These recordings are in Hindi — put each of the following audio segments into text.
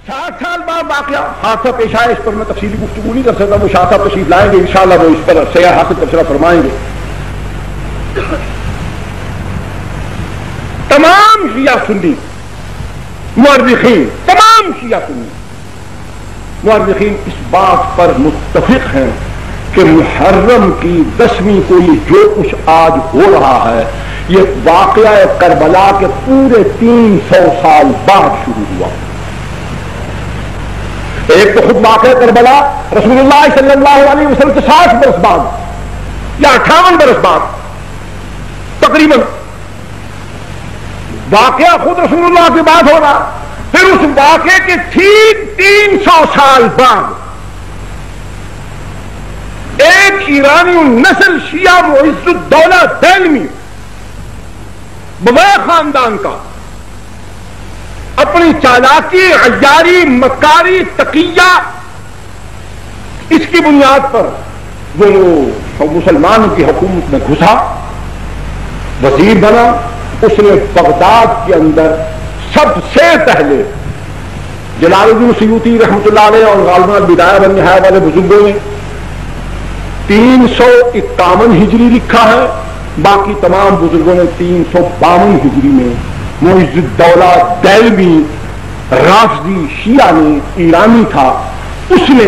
60 साल बाद वाकया हादसा पेश आया, इस पर मैं तफसीली गुफ्तगू नहीं कर सकता, वो शाह साहब तशरीफ लाएंगे इंशाअल्लाह, वो इस पर सयाह हासिल तबसरा फरमाएंगे। तमाम शिया सुन्नी मुअर्रिखीन, तमाम शिया सुन्नी मुअर्रिखीन इस बात पर मुत्तफिक हैं कि मुहर्रम की 10वीं को ये जो कुछ आज हो रहा है, ये वाकया करबला के पूरे 300 साल बाद शुरू हुआ। एक तो खुद वाकया करबला रसूलुल्लाह सल्लल्लाहु अलैहि वसल्लम से 60 बरस बाद या 58 बरस बाद तकरीबन वाकया खुद रसूलुल्लाह के बाद हो रहा, फिर उस वाकये के ठीक 300 साल बाद एक ईरानी नस्ल शिया मुइज़्ज़ुद्दौला दैलमी बगैर खानदान का अपनी चालाकी, अय्यारी, मकारी, तकिया, इसकी बुनियाद पर वो मुसलमानों की हुकूमत में घुसा, वजीर बना। उसने बगदाद के अंदर सबसे पहले जलालुद्दीन सयूती रहमतुल्लाह अलैह और गालिबन अल-बिदाया वन निहाया वाले बुजुर्गों ने 351 हिजरी लिखा है, बाकी तमाम बुजुर्गों ने 352 हिजरी में मुइज़्ज़ुद्दौला दैलमी राफ़िदी शिया ने ईरानी था, उसने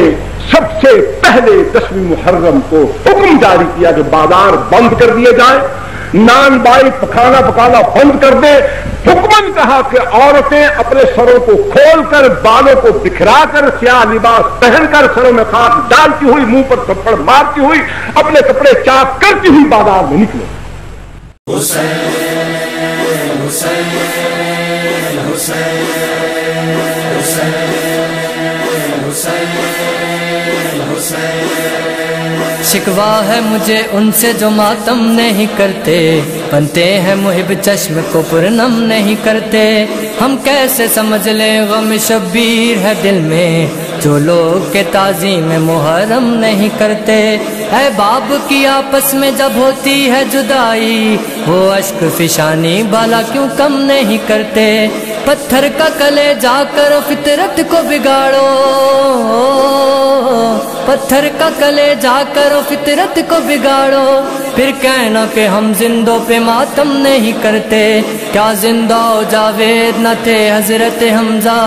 सबसे पहले 10वीं मुहर्रम को हुक्म जारी किया कि बाजार बंद कर दिए जाए, नान बाई पखाना पकाना बंद कर दे। हुक्मन कहा कि औरतें अपने सरों को खोलकर, बालों को बिखराकर, स्याह लिबास पहनकर, सरों में खाक डालती हुई, मुंह पर थप्पड़ मारती हुई, अपने कपड़े चाक करती हुई बाजार में निकले। शिकवा है मुझे उनसे जो मातम नहीं करते, बनते हैं मुहिब चश्म को पुरनम नहीं करते। हम कैसे समझ ले गम शब्बीर है दिल में, जो लोग के ताज़ीम मुहर्रम नहीं करते। ऐ बाप की आपस में जब होती है जुदाई, वो अश्क फिशानी बाला क्यों कम नहीं करते। पत्थर का कले जाकर फितरत को बिगाड़ो, पत्थर का कले जाकर फितरत को बिगाड़ो, फिर कहना कि हम जिंदों पे मातम नहीं करते। क्या जिंदा हो जावेद न थे हजरत हमजा,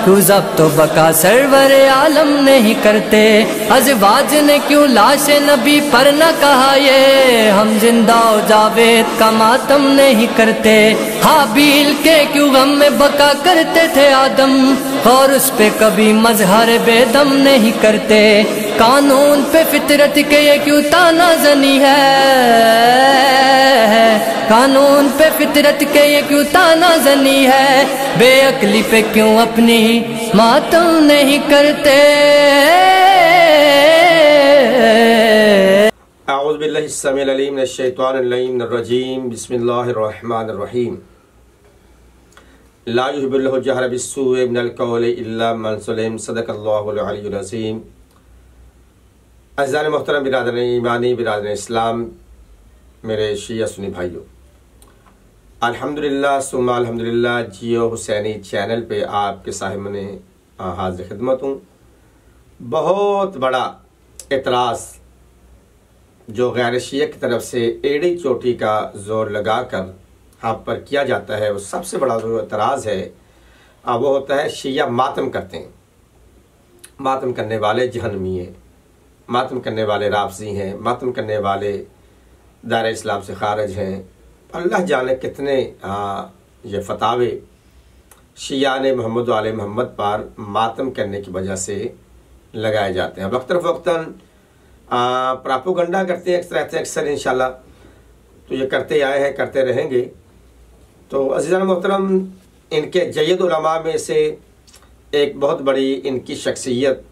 क्यों जब तो बका सरवर आलम नहीं करते। अज़वाज ने क्यों लाशे नबी पर न कहा ये, हम जिंदा हो जावेद का मातम नहीं करते। हाबील के क्यों गम में बका करते थे आदम, और उस पे कभी मजहर बेदम नहीं करते। कानून पे फितरत के ये क्यों ताना जनी है, कानून पे फितरत के ये क्यों ताना जनी है। बेअक्ली पे क्यों अपनी मातम नहीं करते। अऊज़ु बिल्लाहि स्समीउल अलीम मिनश शैतानिर रजीम, बिस्मिल्लाहिर रहमानिर रहीम। ला युहिब्बुल जहरा बिस्सूइ मिनल क़ौलि इल्ला मन ज़ुलिम, सदक़ल्लाहुल अलीयुल अज़ीम। अज़ीज़ान मोहतरम बिरादरान ईमानी, बिरादरान इस्लाम, मेरे शिया सुन्नी भाइयों, अल्हम्दुलिल्लाह सुम्मा अल्हम्दुलिल्लाह, जियो हुसैनी चैनल पे आपके साहिब ने हाज़िर खिदमत हूँ। बहुत बड़ा एतराज़ जो गैर शिया की तरफ से एड़ी चोटी का जोर लगाकर आप पर किया जाता है, वो सबसे बड़ा जो एतराज़ है वो होता है शिया मातम करते हैं। मातम करने वाले जहन्नमी हैं, मातम करने वाले राफ़ज़ी हैं, मातम करने वाले दायरे इस्लाम से खारिज हैं। अल्लाह जाने कितने ये फतावे शिया ने मोहम्मद आले मोहम्मद पर मातम करने की वजह से लगाए जाते हैं। वक्तन फ़वक्तन प्रापोगंडा करते हैं अक्सर इंशाल्लाह, तो ये करते आए हैं, करते रहेंगे। तो अज़ीज़ान मोहतरम, इनके जय्यद उलमा में से एक बहुत बड़ी इनकी शख्सियत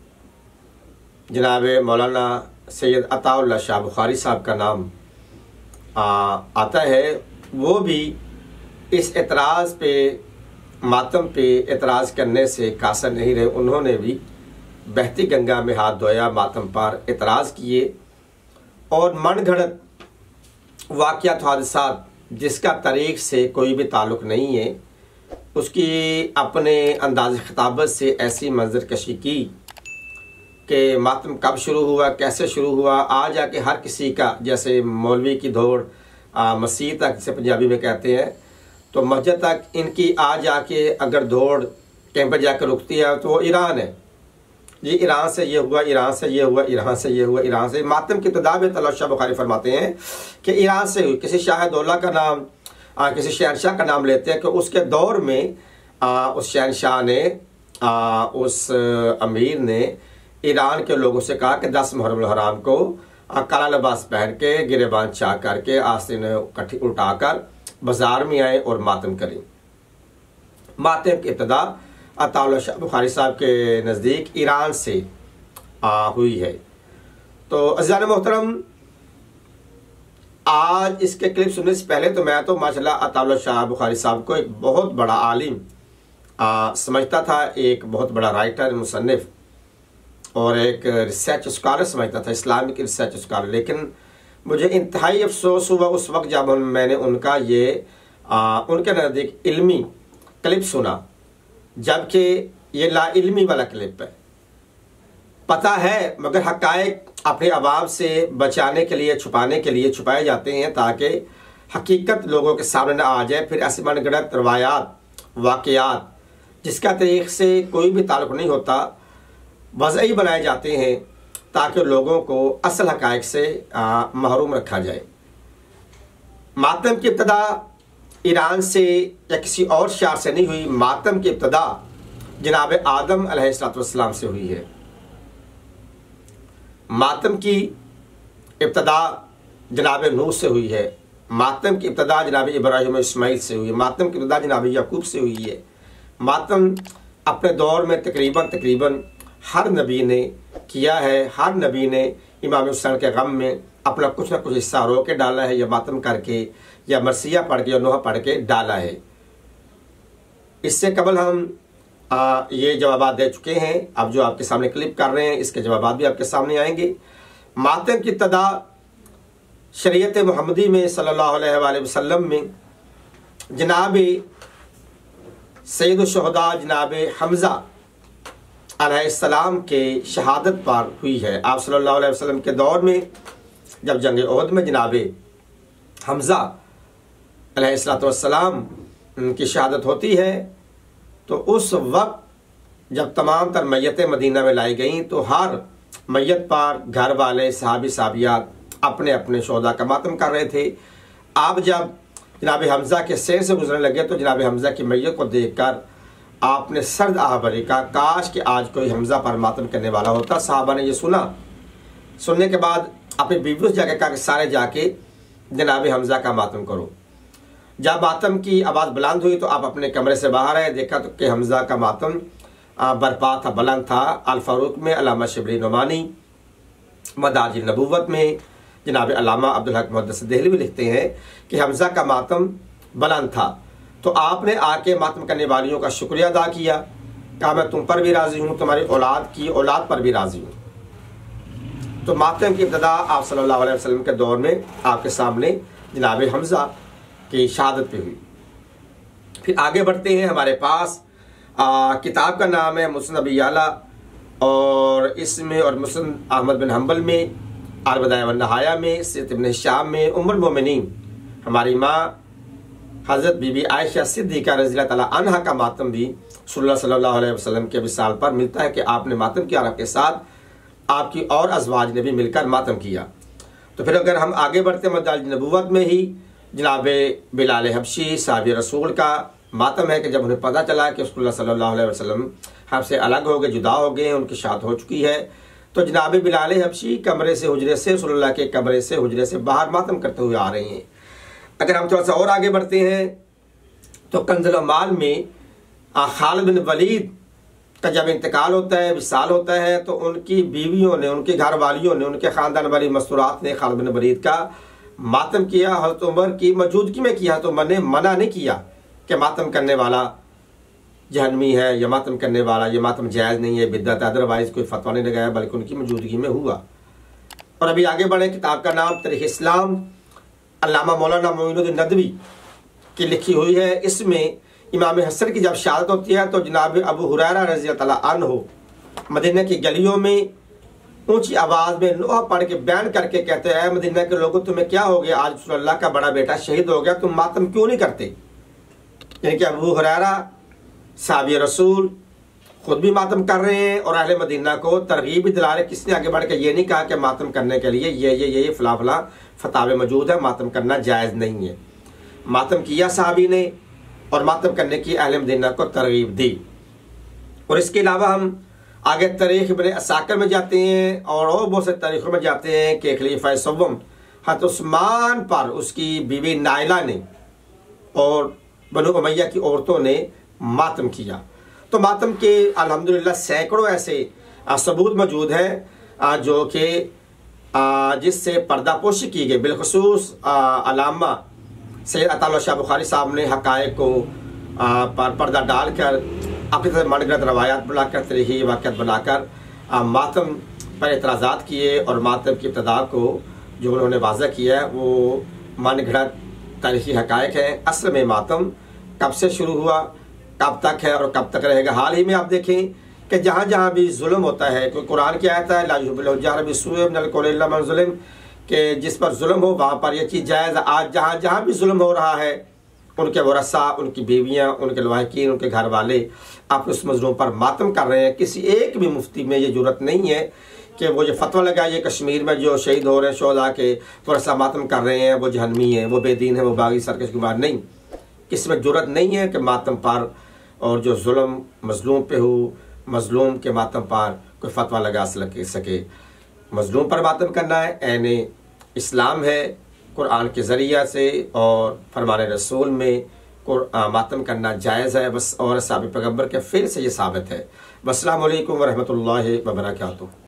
जनाब मौलाना सैयद अताउल्लाह शाह बुखारी साहब का नाम आता है। वो भी इस एतराज़ पे, मातम पे एतराज़ करने से कासर नहीं रहे। उन्होंने भी बहती गंगा में हाथ धोया, मातम पर एतराज़ किए और मन घड़त वाक़यात हादसात जिसका तारीख़ से कोई भी ताल्लुक़ नहीं है, उसकी अपने अंदाज़ खिताबत से ऐसी मंजर कशी की कि मातम कब शुरू हुआ, कैसे शुरू हुआ, आ जाके हर किसी का, जैसे मौलवी की दौड़ मस्जिद तक, जिसे पंजाबी में कहते हैं, तो मस्जिद तक इनकी आ जाके अगर दौड़ कहीं पर जाकर रुकती है तो वो ईरान है जी, ईरान से ये हुआ, ईरान से ये हुआ, ईरान से ये हुआ, ईरान से। मातम की इब्तिदा में तलत शाह बुखारी फरमाते हैं कि ईरान से हुई। किसी शाह दौला का नाम, किसी शहनशाह का नाम लेते हैं कि उसके दौर में उस शहनशाह ने, उस अमीर ने ईरान के लोगों से कहा कि 10 मुहर्रम हराम को काला लिबास पहन के, गिरेबान चाक करके, आस्तीन कट्ठी उल्टा कर बाजार में आए और मातम करें। मातम की इब्तिदा तलत शाह बुखारी साहब के नज़दीक ईरान से हुई है। तो अज़ीज़ान मोहतरम, आज इसके क्लिप सुनने से पहले तो मैं तो माशाल्लाह तलत शाह बुखारी साहब को एक बहुत बड़ा आलिम समझता था, एक बहुत बड़ा राइटर, मुसन्निफ और एक रिसर्च स्कॉलर समझता था, इस्लामिक रिसर्च स्कॉलर। लेकिन मुझे इंतहाई अफसोस हुआ उस वक्त जब मैंने उनका ये उनके नज़दीक इल्मी क्लिप सुना, जबकि ये ला इल्मी वाला क्लिप है। पता है मगर हक़ाइक़ अपने अवाम से बचाने के लिए, छुपाने के लिए छुपाए जाते हैं ताकि हकीकत लोगों के सामने ना आ जाए। फिर ऐसे मनगढ़ंत रवायात, वाक़यात जिसका तारीख़ से कोई भी ताल्लुक़ नहीं होता, वज़ई बनाए जाते हैं ताकि लोगों को असल हक़ाइक़ से महरूम रखा जाए। मातम की इब्तिदा ईरान से या किसी और शहर से नहीं हुई। मातम की इब्तिदा जनाब आदम अलैहिस्सलाम से हुई है। मातम की इब्तिदा जनाब नूह से हुई है। मातम की इब्तिदा जनाब इब्राहीम इस्माइल से हुई है। मातम की इब्तिदा जनाब याकूब से हुई है। मातम अपने दौर में तकरीबन हर नबी ने किया है। हर नबी ने इमाम हुसैन के गम में अपना कुछ ना कुछ हिस्सा रो के डाला है, या मातम करके, या मरसिया पढ़ के, या नोहा पढ़ के डाला है। इससे कबल हम ये जवाब दे चुके हैं। अब जो आपके सामने क्लिप कर रहे हैं इसके जवाब भी आपके सामने आएंगे। मातम की इब्तिदा शरीयत मुहम्मदी में सल्लल्लाहु अलैहि वसल्लम में जनाब सैयद शुहदा जनाब हमज़ा अलैहिस्सलाम के शहादत पर हुई है। आप सल्लल्लाहु अलैहि वसल्लम के दौर में जब जंग उहद में जनाब हमज़ा अलैहिस्सलाम की शहादत होती है, तो उस वक्त जब तमाम तर मैयतें मदीना में लाई गईं तो हर मैयत पर घर वाले सहाबी साहबियात अपने अपने शोहदा का मातम कर रहे थे। आप जब जनाब हमज़ा के सैर से गुजरने लगे तो जनाब हमज़ा की मैयत को देखकर आपने सर्द आह भरी का, काश कि आज कोई हमज़ा पर मातम करने वाला होता। साहबा ने ये सुना। सुनने के बाद अपने बीवियों से जाके कहा कि सारे जाके जनाब हमज़ा का मातम करो। जब मातम की आवाज़ बुलंद हुई तो आप अपने कमरे से बाहर आए, देखा तो कि हमज़ा का मातम बरपा था, बुलंद था। अल फारूक में अल्लामा शिबली नुमानी, मदारिज नबूवत में जनाब अल्लामा अब्दुल हक मुहद्दिस देहलवी लिखते हैं कि हमज़ा का मातम बुलंद था। तो आपने आके मातम करने वालियों का शुक्रिया अदा किया, कहा मैं तुम पर भी राज़ी हूँ, तुम्हारी औलाद की औलाद पर भी राज़ी हूँ। तो मातम की इब्तिदा आप सल्लल्लाहु अलैहि वसल्लम के दौर में आपके सामने जनाब हमज़ा की शहादत पे हुई। फिर आगे बढ़ते हैं। हमारे पास किताब का नाम है मुस्नद अबी याला, और इसमें और मुस्नद अहमद बिन हम्बल में, अल-बदाया वन नहाया में, सीरत इब्न हिशाम में उम्मुल मोमिनीन हमारी माँ हज़रत बीबी आयशा सिद्दीक़ा रज़ियल्लाहु तआला अन्हा का मातम भी सल्लल्लाहु अलैहि वसल्लम के विसाल पर मिलता है कि आपने मातम किया, आपके साथ आपकी और अज़वाज ने भी मिलकर मातम किया। तो फिर अगर हम आगे बढ़ते मदारिज नबूवत में ही जनाब बिलाल हबशी साहब रसूल का मातम है कि जब उन्हें पता चला कि रसूलुल्लाह सल्लल्लाहु अलैहि वसल्लम हमसे अलग हो गए, जुदा हो गए, उनकी शादी हो चुकी है, तो जनाब बिलाल हबशी कमरे से हुजरे से, रसूलुल्लाह के कमरे से हुजरे से बाहर मातम करते हुए आ रहे हैं। अगर हम थोड़ा सा और आगे बढ़ते हैं तो कंज़ुल अमाल में खालिद बिन वलीद का जब इंतकाल होता है, विसाल होता है, तो उनकी बीवियों ने, उनके घर वालियों ने, उनके ख़ानदान वाली मस्तूरात ने खालिद बिन वलीद का मातम किया। हज़रत उमर की मौजूदगी में किया। तो उमर ने मना नहीं किया कि मातम करने वाला जहन्नमी है या मातम करने वाला ये मातम जायज़ नहीं है, बिद्दत, अदरवाइज कोई फतवा नहीं लगाया, बल्कि उनकी मौजूदगी में हुआ। और अभी आगे बढ़े। किताब का नाम तारीख़ इस्लाम अल्लामा मौलाना मोइनुद्दीन नदवी की लिखी हुई है। इसमें इमाम हसन की जब शहादत होती है तो जनाब अबू हुरैरा रज़ी अल्लाह अन्हु मदीना की गलियों में ऊंची आवाज़ में नोहा पढ़ के बयान करके कहते हैं, मदीना के लोगों तुम्हें क्या हो गया, आज रसूलुल्लाह का बड़ा बेटा शहीद हो गया, तुम मातम क्यों नहीं करते। यानी कि अबू हुरैरा साहबी रसूल खुद भी मातम कर रहे हैं और अहले मदीना को तरगीब भी दिला रहे। किसने आगे बढ़ के ये नहीं कहा कि मातम करने के लिए ये फला फला फतावे मौजूद है, मातम करना जायज़ नहीं है। मातम किया साहबी ने और मातम करने की अहले मदीना को तरगीब दी। और इसके अलावा हम आगे तारीख इब्न असाकिर में जाते हैं और बहुत से तारीखों में जाते हैं कि खलीफा सव्वम हज़रत उस्मान पर उसकी बीवी नाइला ने और बनु उमैया की औरतों ने मातम किया। तो मातम के अल्हम्दुलिल्लाह सैकड़ों ऐसे सबूत मौजूद हैं जो कि जिससे पर्दापोशी की गई। बिलखसूस अलामा सैयद अताउल्लाह शाह बुखारी साहब ने हक़ाइक़ को पर पर्दा डालकर अपनी तरह मनगढ़ंत रवायात बनाकर तरीक़ी वाक़ियात बनाकर मातम पर एतराज़ात किए और मातम की इब्तिदा को जो उन्होंने वाज़ह किया है वो मनगढ़ंत तारीख़ी हक़ाइक़ है। असल में मातम कब से शुरू हुआ, कब तक है और कब तक रहेगा। हाल ही में आप देखें कि जहाँ जहाँ भी जुल्म होता है, कोई कुरान क्या आता है ला युहिब्बुल जाहरा बिस्सूइ मिनल क़ौलि इल्ला मन ज़ुलिम, कि जिस पर जुल्म हो वहाँ पर यह चीज़ जायज़। आज जहाँ जहाँ भी जुल्म हो रहा है उनके वरसा, उनकी बीवियाँ, उनके लवाहिकीन, उनके घर वाले आप उस मज़लूम पर मातम कर रहे हैं। किसी एक भी मुफ्ती में ये जरूरत नहीं है कि वो जो फतवा लगाइए कश्मीर में जो शहीद हो रहे हैं शोहदा के वरसा मातम कर रहे हैं वो जहन्नमी है, वो बेदीन है, वो बागी सरकश गुमार नहीं। किसी में जरूरत नहीं है कि मातम पर और जो जुल्म मज़लूम पे हो, मज़लूम के मातम पर कोई फतवा लगा सके। मज़लूम पर मातम करना है ऐन इस्लाम है, कुरान के ज़रिया से और फरमान रसूल में मातम करना जायज़ है बस, और साबिक़ पैगम्बर के फ़िल से ये साबित है। अस्सलामु अलैकुम व रहमतुल्लाहि व बरकातुहू।